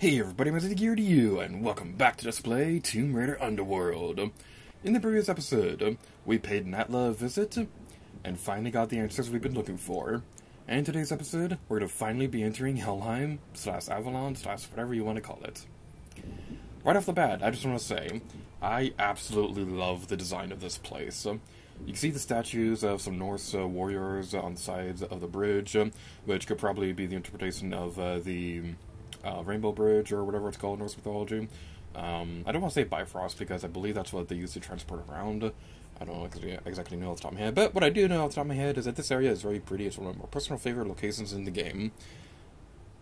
Hey everybody, my gear to you, and welcome back to Let's Play Tomb Raider Underworld. In the previous episode, we paid Natla a visit, and finally got the answers we've been looking for. And in today's episode, we're going to finally be entering Helheim, / Avalon, / whatever you want to call it. Right off the bat, I just want to say, I absolutely love the design of this place. You can see the statues of some Norse warriors on the sides of the bridge, which could probably be the interpretation of the Rainbow Bridge, or whatever it's called in Norse mythology. I don't want to say Bifrost, because I believe that's what they use to transport around. I don't exactly know off the top of my head, but what I do know off the top of my head is that this area is very pretty. It's one of my personal favorite locations in the game.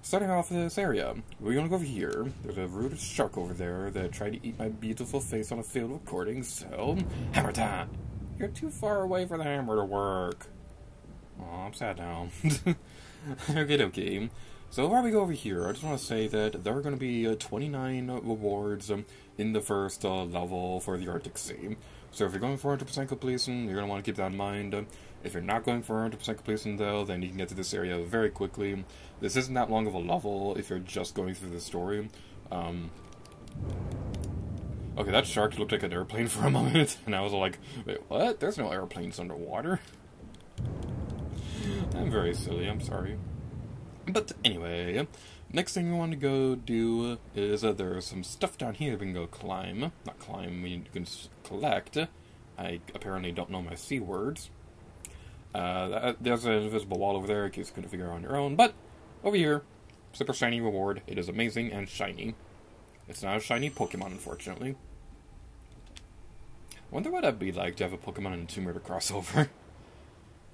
Starting off this area, we're going to go over here. There's a rude shark over there that tried to eat my beautiful face on a failed recording, so hammer time! You're too far away for the hammer to work. Aw, I'm sad now. Okie dokie. So while we go over here, I just want to say that there are going to be 29 rewards in the first level for the Arctic Sea. So if you're going for 100% completion, you're going to want to keep that in mind. If you're not going for 100% completion though, then you can get to this area very quickly. This isn't that long of a level if you're just going through the story. Okay, that shark looked like an airplane for a moment, and I was like, wait, what? There's no airplanes underwater. I'm very silly, I'm sorry. But anyway, next thing we want to go do is there's some stuff down here we can go climb. Not climb, we can collect. I apparently don't know my C words. There's an invisible wall over there in case you couldn't figure it out on your own. But over here, super shiny reward. It is amazing and shiny. It's not a shiny Pokemon, unfortunately. Wonder what that'd be like to have a Pokemon and a Tomb Raider crossover.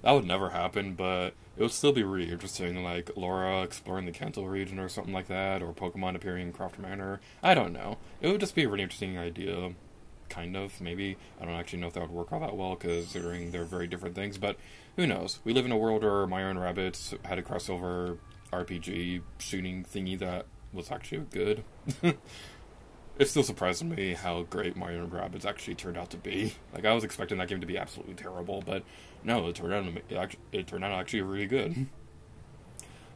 That would never happen, but it would still be really interesting, like Lara exploring the Kanto region or something like that, or Pokemon appearing in Croft Manor. I don't know. It would just be a really interesting idea. Kind of, maybe. I don't actually know if that would work all that well, considering they're very different things, but who knows. We live in a world where Mario and Rabbids had a crossover RPG shooting thingy that was actually good. It still surprises me how great Mario and Rabbids actually turned out to be. Like, I was expecting that game to be absolutely terrible, but no, it turned out actually really good.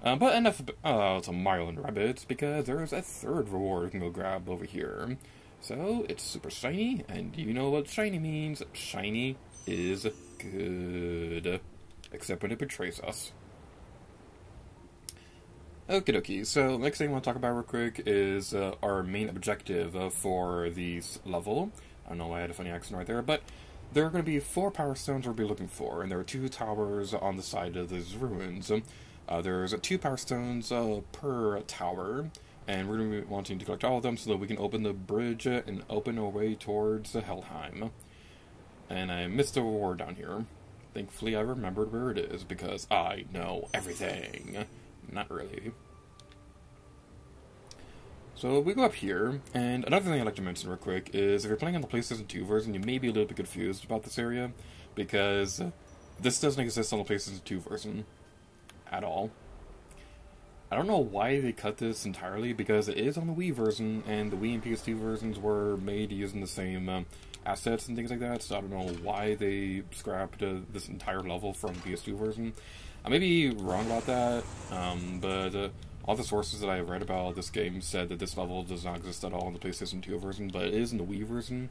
But enough about Mario and Rabbids, because there's a third reward we can go grab over here. So, it's super shiny, and you know what shiny means. Shiny is good. Except when it betrays us. Okie dokie, so next thing I want to talk about real quick is our main objective for this level. I don't know why I had a funny accent right there, but there are going to be 4 power stones we'll be looking for, and there are 2 towers on the side of these ruins. There's 2 power stones per tower, and we're going to be wanting to collect all of them so that we can open the bridge and open our way towards Helheim. And I missed a reward down here. Thankfully I remembered where it is, because I know everything. Not really. So we go up here, and another thing I'd like to mention real quick is if you're playing on the PlayStation 2 version, you may be a little bit confused about this area, because this doesn't exist on the PlayStation 2 version at all. I don't know why they cut this entirely, because it is on the Wii version, and the Wii and PS2 versions were made using the same assets and things like that, so I don't know why they scrapped this entire level from the PS2 version. I may be wrong about that, but all the sources that I have read about this game said that this level does not exist at all in the PlayStation 2 version, but it is in the Wii version.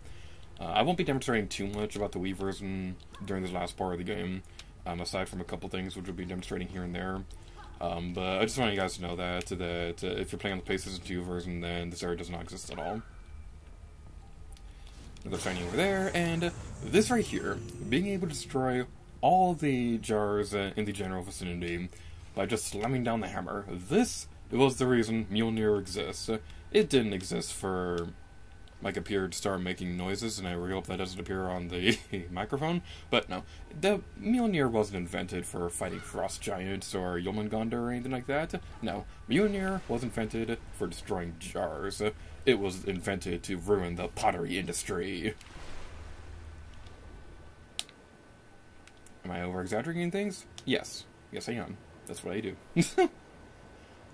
I won't be demonstrating too much about the Wii version during this last part of the game, aside from a couple things which we'll be demonstrating here and there. But I just want you guys to know that if you're playing on the PlayStation 2 version, then this area does not exist at all. Another shiny over there, and this right here, being able to destroy all the jars in the general vicinity by just slamming down the hammer. This was the reason Mjolnir exists. It didn't exist for my computer to start making noises, and I really hope that doesn't appear on the microphone. But no, the Mjolnir wasn't invented for fighting frost giants or Jormungandr or anything like that. No, Mjolnir was invented for destroying jars. It was invented to ruin the pottery industry. Am I over-exaggerating things? Yes. Yes, I am. That's what I do.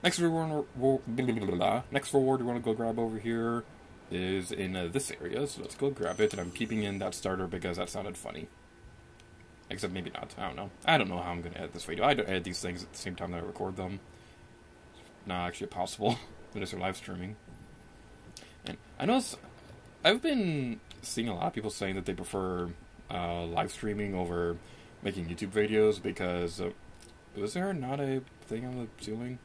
Next reward we want to go grab over here is in this area, so let's go grab it, and I'm keeping in that starter because that sounded funny. Except maybe not. I don't know. I don't know how I'm going to edit this video. I don't edit these things at the same time that I record them. It's not actually possible. unless you're live streaming. And I know I've been seeing a lot of people saying that they prefer live streaming over making YouTube videos because was there not a thing on the ceiling?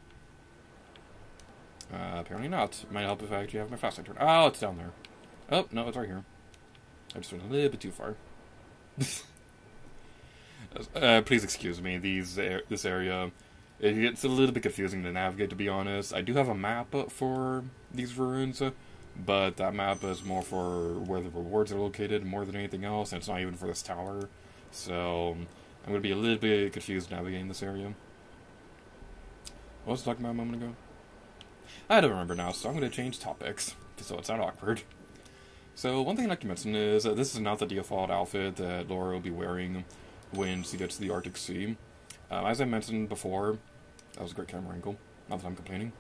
Apparently not. Might help if I actually have my flashlight turned. Oh, it's down there. Oh, no, it's right here. I just went a little bit too far. Please excuse me. This area, it gets a little bit confusing to navigate, to be honest. I do have a map for these ruins, but that map is more for where the rewards are located more than anything else, and it's not even for this tower. So I'm going to be a little bit confused navigating this area. What was I talking about a moment ago? I don't remember now, so I'm going to change topics, so it's not awkward. So one thing I'd like to mention is that this is not the default outfit that Lara will be wearing when she gets to the Arctic Sea. As I mentioned before, that was a great camera angle, not that I'm complaining.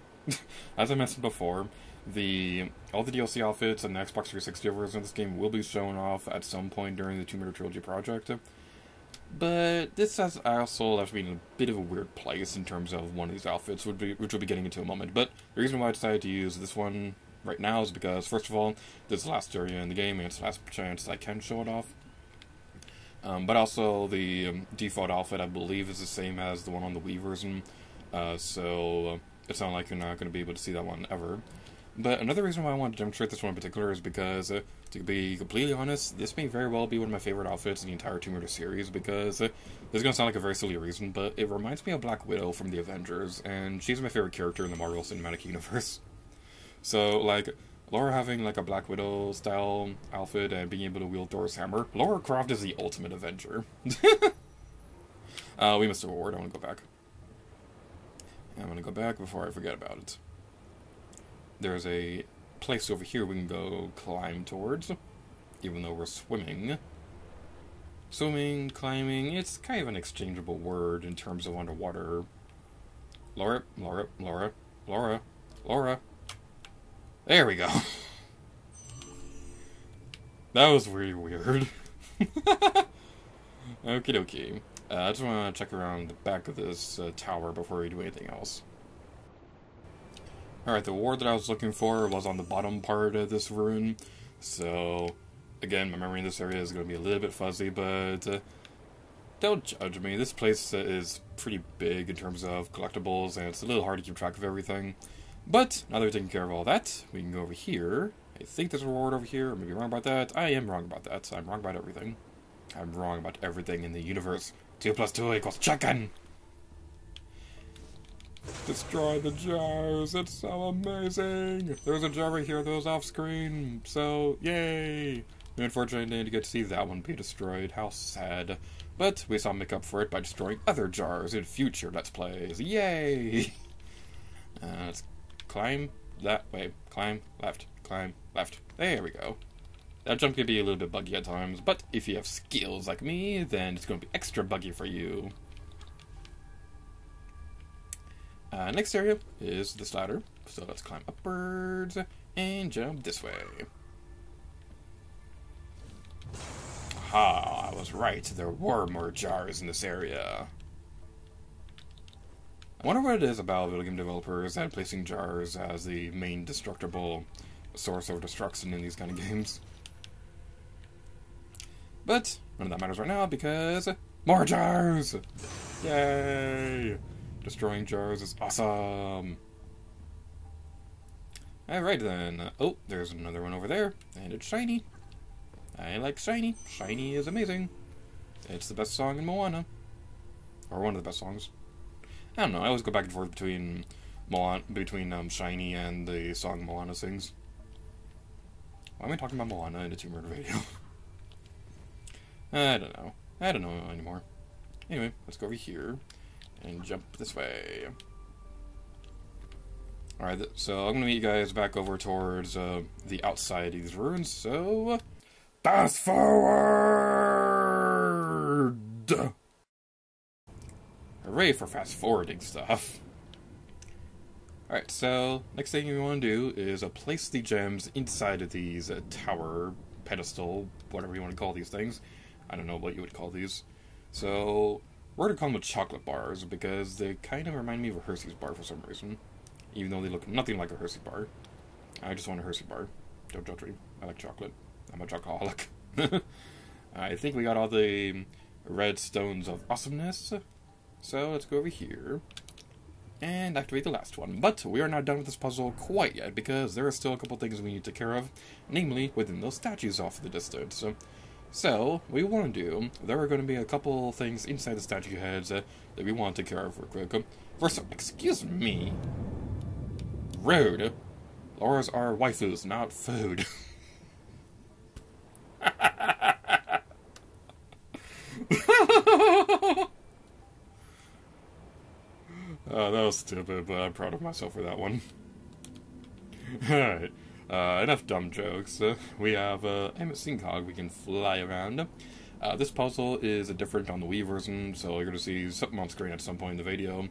As I mentioned before, all the DLC outfits and the Xbox 360 version of this game will be shown off at some point during the Tomb Raider Trilogy project. But this has also left me in a bit of a weird place in terms of one of these outfits, which we'll be getting into in a moment. But the reason why I decided to use this one right now is because, first of all, this is the last area in the game, and it's the last chance I can show it off. But also, the default outfit, I believe, is the same as the one on the Wii version, so it's not like you're not going to be able to see that one ever. But another reason why I want to demonstrate this one in particular is because, to be completely honest, this may very well be one of my favorite outfits in the entire Tomb Raider series, because this is going to sound like a very silly reason, but it reminds me of Black Widow from the Avengers, and she's my favorite character in the Marvel Cinematic Universe. So, like, Lara having, like, a Black Widow-style outfit and being able to wield Thor's hammer, Lara Croft is the ultimate Avenger. We missed a reward. I want to go back. I'm going to go back before I forget about it. There's a place over here we can go climb towards, even though we're swimming. Swimming, climbing, it's kind of an exchangeable word in terms of underwater. Lara. There we go. That was really weird. Okie dokie. I just want to check around the back of this tower before we do anything else. Alright, the reward that I was looking for was on the bottom part of this ruin. So, again, my memory in this area is going to be a little bit fuzzy, but don't judge me. This place is pretty big in terms of collectibles, and it's a little hard to keep track of everything. But, now that we've taken care of all that, we can go over here. I think there's a reward over here. I may be wrong about that. I am wrong about that. I'm wrong about everything. I'm wrong about everything in the universe. 2 + 2 equals chicken! Destroy the jars! It's so amazing! There's a jar right here that was off screen, so yay! We unfortunately didn't get to see that one be destroyed. How sad. But we saw make up for it by destroying other jars in future Let's Plays. Yay! Let's climb that way. Climb left. Climb left. There we go. That jump can be a little bit buggy at times, but if you have skills like me, then it's going to be extra buggy for you. Next area is this ladder, so let's climb upwards and jump this way. Aha, I was right, there were more jars in this area. I wonder what it is about video game developers and placing jars as the main destructible source of destruction in these kind of games. But none of that matters right now because more jars! Yay! Destroying jars is awesome! Alright then. Oh, there's another one over there, and it's shiny. I like shiny. Shiny is amazing. It's the best song in Moana. Or one of the best songs. I don't know, I always go back and forth between Shiny and the song Moana sings. Why am I talking about Moana in a Tomb Raider video? I don't know anymore. Anyway, let's go over here and jump this way. Alright, so I'm going to meet you guys back over towards the outside of these ruins, so fast forward! Hooray for fast forwarding stuff. Alright, so next thing we want to do is place the gems inside of these tower, pedestal, whatever you want to call these things. I don't know what you would call these. So we're going to call them chocolate bars because they kind of remind me of a Hershey's bar for some reason. even though they look nothing like a Hershey bar. I just want a Hershey bar. Don't judge me. I like chocolate. I'm a chocoholic. I think we got all the red stones of awesomeness. So let's go over here and activate the last one. But we are not done with this puzzle quite yet, because there are still a couple things we need to take care of, namely within those statues off in the distance. So, what we want to do, there are going to be a couple things inside the statue heads that we want to take care of real quick. First, excuse me. Rude. Laras are waifus, not food. Oh, that was stupid, but I'm proud of myself for that one. Alright, enough dumb jokes. We have Emmett Sincog, we can fly around. This puzzle is different on the Wii version, so you're going to see something on screen at some point in the video,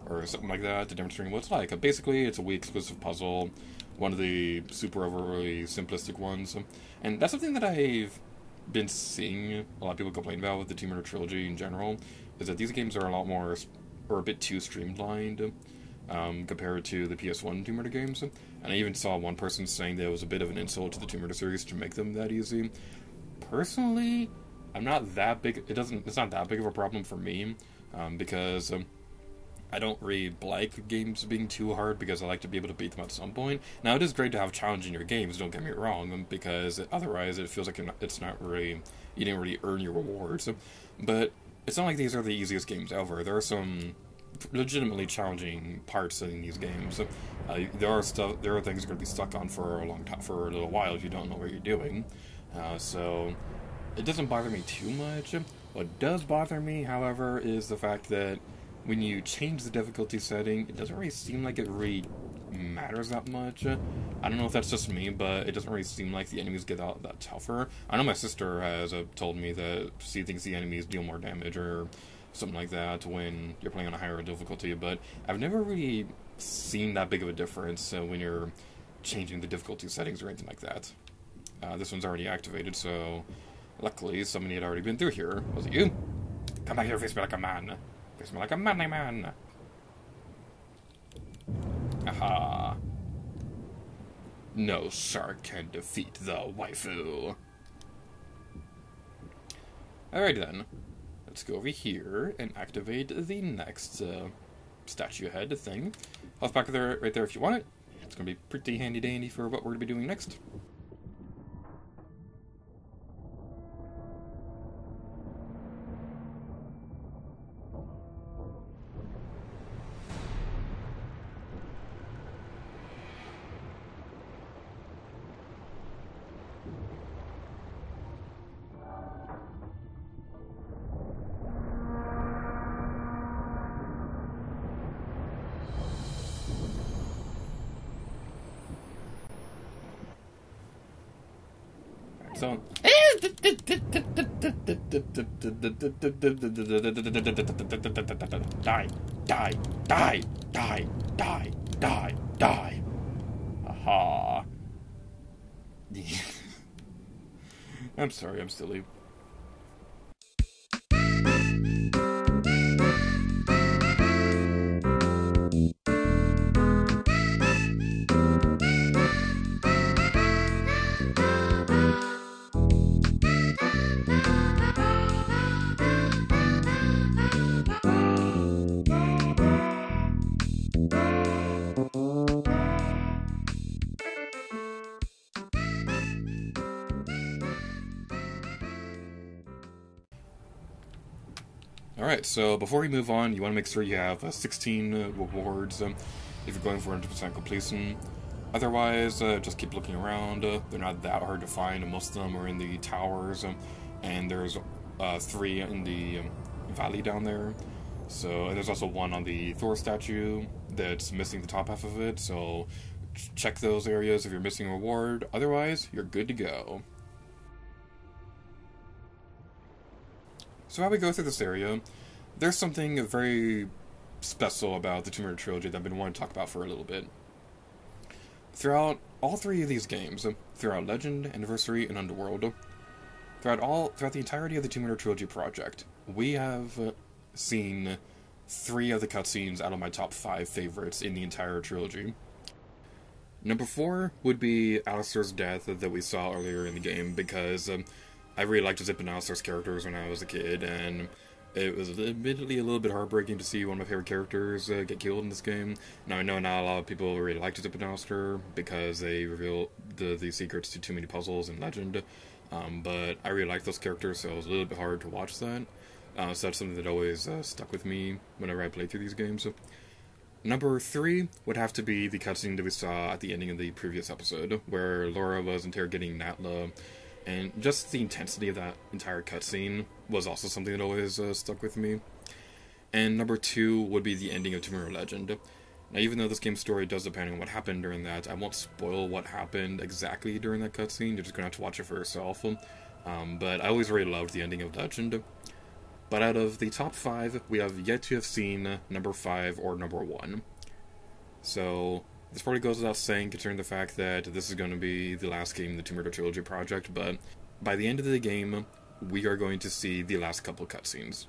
or something like that, to demonstrate what it's like. Basically, it's a Wii exclusive puzzle, one of the super overly simplistic ones, and that's something that I've been seeing a lot of people complain about with the Tomb Raider trilogy in general, is that these games are a lot more, or a bit too streamlined, compared to the PS1 Tomb Raider games. And I even saw one person saying that it was a bit of an insult to the Tomb Raider series to make them that easy. Personally, I'm not that big. It's not that big of a problem for me, because I don't really like games being too hard, because I like to be able to beat them at some point. Now, it is great to have challenge in your games, don't get me wrong, because otherwise it feels like it's not really, you didn't really earn your rewards. But it's not like these are the easiest games ever. There are some legitimately challenging parts in these games. There are things you're going to be stuck on for a little while if you don't know what you're doing. So it doesn't bother me too much. What does bother me, however, is the fact that when you change the difficulty setting, it doesn't really seem like it really matters that much. I don't know if that's just me, but it doesn't really seem like the enemies get that tougher. I know my sister has told me that she thinks the enemies deal more damage or something like that when you're playing on a higher difficulty, but I've never really seen that big of a difference when you're changing the difficulty settings or anything like that. This one's already activated, so luckily somebody had already been through here. Was it you? Come back here, face me like a man. Face me like a manly man. Aha. No shark can defeat the waifu. Alright then. Let's go over here and activate the next statue head thing. I'll back there, right there if you want it. It's going to be pretty handy dandy for what we're going to be doing next. So, die, die, die, die, die, die, die. Aha. I'm sorry, I'm silly. Alright, so before we move on, you want to make sure you have 16 rewards if you're going for 100% completion. Otherwise, just keep looking around. They're not that hard to find. Most of them are in the towers, and there's 3 in the valley down there. So, and there's also 1 on the Thor statue that's missing the top half of it, so check those areas if you're missing a reward. Otherwise, you're good to go. So while we go through this area, there's something very special about the Tomb Raider trilogy that I've been wanting to talk about for a little bit. Throughout all 3 of these games, throughout Legend, Anniversary, and Underworld, throughout the entirety of the Tomb Raider trilogy project, we have seen 3 of the cutscenes out of my top 5 favorites in the entire trilogy. Number 4 would be Alistair's death that we saw earlier in the game, because I really liked Zip and Alistair's characters when I was a kid, and it was admittedly a little bit heartbreaking to see one of my favorite characters get killed in this game. Now, I know not a lot of people really liked Zip and Alistair because they reveal the secrets to too many puzzles in Legend, but I really liked those characters, so it was a little bit hard to watch that. So that's something that always stuck with me whenever I played through these games. Number 3 would have to be the cutscene that we saw at the ending of the previous episode, where Lara was interrogating Natla, and just the intensity of that entire cutscene was also something that always stuck with me. And number 2 would be the ending of Tomb Raider Legend. Now, even though this game's story does depend on what happened during that, I won't spoil what happened exactly during that cutscene. You're just going to have to watch it for yourself. But I always really loved the ending of Legend. But out of the top 5, we have yet to have seen number 5 or number 1. So this probably goes without saying, considering the fact that this is going to be the last game in the Tomb Raider Trilogy project, but by the end of the game, we are going to see the last couple cutscenes.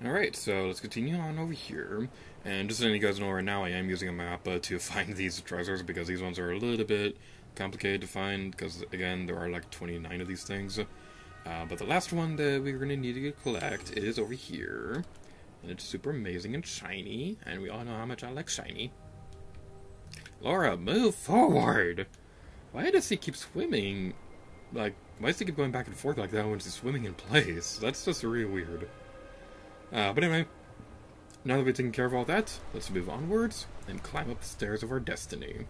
Alright, so let's continue on over here, and just letting you guys know right now, I am using a map to find these treasures, because these ones are a little bit complicated to find, because again, there are like 29 of these things, but the last one that we're going to need to collect is over here, and it's super amazing and shiny, and we all know how much I like shiny. Lara, move forward! Why does he keep swimming? Like, why does he keep going back and forth like that when he's swimming in place? That's just really weird. But anyway, now that we've taken care of all that, let's move onwards and climb up the stairs of our destiny.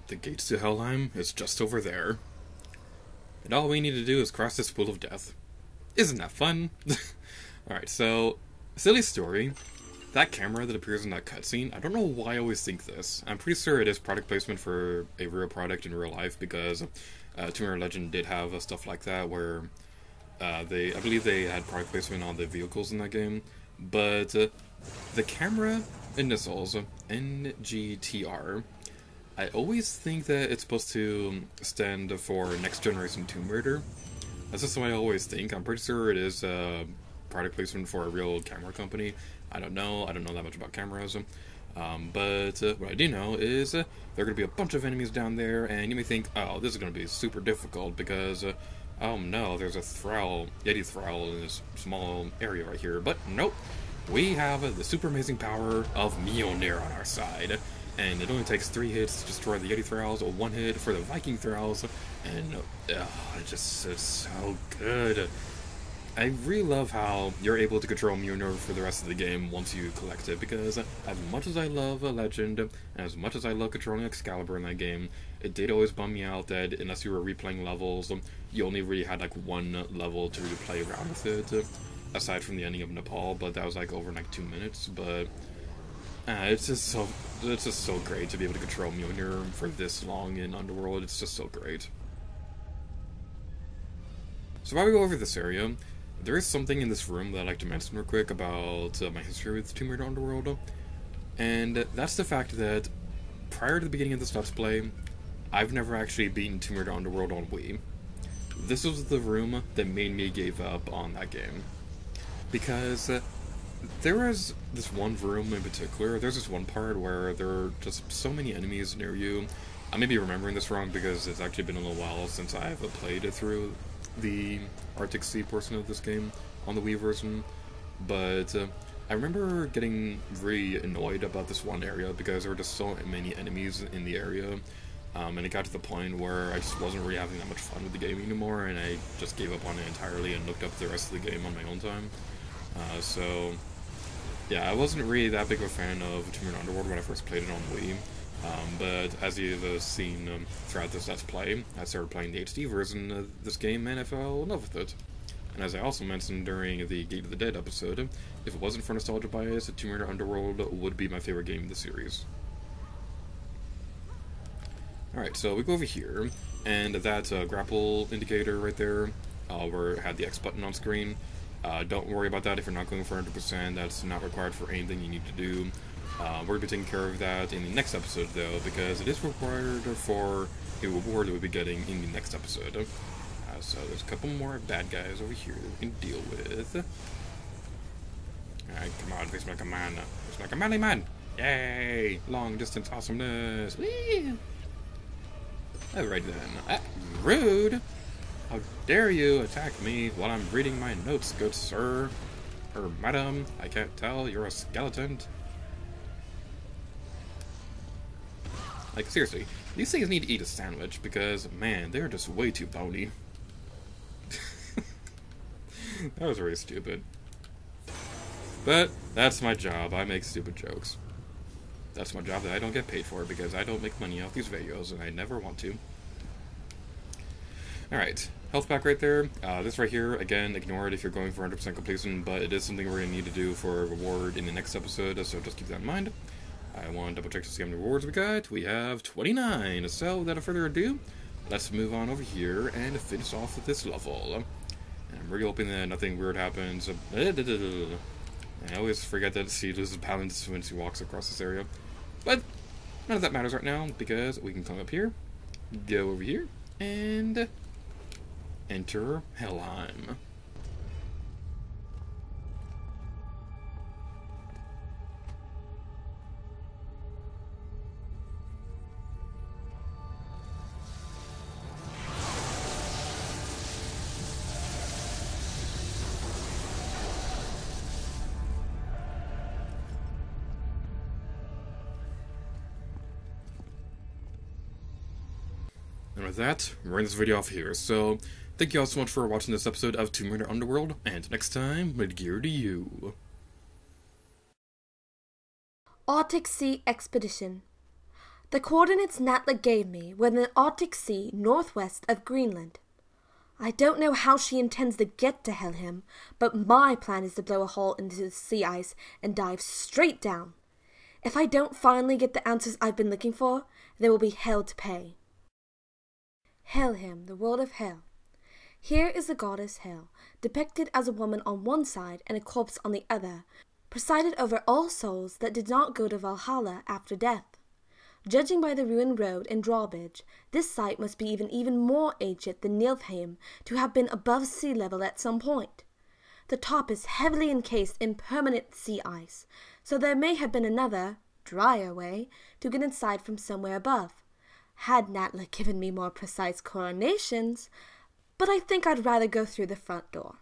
The gates to Helheim is just over there. And all we need to do is cross this pool of death. Isn't that fun? Alright, so, silly story. That camera that appears in that cutscene, I don't know why I always think this. I'm pretty sure it is product placement for a real product in real life, because Tomb Raider Legend did have stuff like that, where I believe they had product placement on the vehicles in that game. But the camera initials, NGTR, I always think that it's supposed to stand for Next Generation Tomb Raider. That's just what I always think. I'm pretty sure it is product placement for a real camera company. I don't know that much about cameras. But what I do know is there are going to be a bunch of enemies down there, and you may think, oh, this is going to be super difficult because, oh no, there's a Yeti Thrall in this small area right here. But nope, we have the super amazing power of Mjolnir on our side. And it only takes 3 hits to destroy the Yeti Thralls, or 1 hit for the Viking Thralls, and it's so good. I really love how you're able to control Mjolnir for the rest of the game once you collect it, because as much as I love Legend, and as much as I love controlling Excalibur in that game, it did always bum me out that unless you were replaying levels, you only really had like 1 level to really play around with it, aside from the ending of Nepal, but that was like over like 2 minutes, but it's just so great to be able to control Mjolnir for this long in Underworld. It's just so great. So while we go over this area, there is something in this room that I'd like to mention real quick about my history with Tomb Raider Underworld, and that's the fact that prior to the beginning of this Let's Play, I've never actually beaten Tomb Raider Underworld on Wii. This was the room that made me give up on that game. Because there was this one room in particular, there's this one part where there are just so many enemies near you. I may be remembering this wrong because it's actually been a little while since I've played it through the Arctic Sea portion of this game on the Wii version, but I remember getting really annoyed about this one area because there were just so many enemies in the area, and it got to the point where I just wasn't really having that much fun with the game anymore, and I just gave up on it entirely and looked up the rest of the game on my own time. So yeah, I wasn't really that big of a fan of Tomb Raider Underworld when I first played it on Wii. But as you've seen throughout this Let's Play, I started playing the HD version of this game and I fell in love with it. And as I also mentioned during the Gate of the Dead episode, if it wasn't for nostalgia bias, Tomb Raider Underworld would be my favorite game in the series. Alright, so we go over here, and that grapple indicator right there, where it had the X button on screen, don't worry about that if you're not going for 100%, that's not required for anything you need to do. We're going to be taking care of that in the next episode, though, because it is required for a reward that we'll be getting in the next episode. So there's a couple more bad guys over here that we can deal with. Alright, come on, face my command. Face my commanding man! Yay! Long distance awesomeness! Whee! Alright then. Rude! How dare you attack me while I'm reading my notes, good sir? Or madam, I can't tell, you're a skeleton. Like, seriously, these things need to eat a sandwich because, man, they're just way too bony. That was really stupid. But that's my job, I make stupid jokes. That's my job that I don't get paid for because I don't make money off these videos and I never want to. Alright, health pack right there. This right here, again, ignore it if you're going for 100% completion, but it is something we're going to need to do for a reward in the next episode, so just keep that in mind. I want to double check to see how many rewards we got. We have 29, so without further ado, let's move on over here and finish off with this level. And I'm really hoping that nothing weird happens. I always forget that she loses balance when she walks across this area. But none of that matters right now, because we can come up here, go over here, and enter Helheim. And with that, we're in this video off here, so thank you all so much for watching this episode of Tomb Raider Underworld, and next time, mid-gear to you. Arctic Sea Expedition. The coordinates Natla gave me were in the Arctic Sea northwest of Greenland. I don't know how she intends to get to Helheim, but my plan is to blow a hole into the sea ice and dive straight down. If I don't finally get the answers I've been looking for, there will be hell to pay. Helheim, the world of hell. Here is the goddess Hel, depicted as a woman on one side and a corpse on the other, presided over all souls that did not go to Valhalla after death. Judging by the ruined road and drawbridge, this site must be even more ancient than Niflheim to have been above sea level at some point. The top is heavily encased in permanent sea ice, so there may have been another, drier way to get inside from somewhere above. Had Natla given me more precise coordinations, but I think I'd rather go through the front door.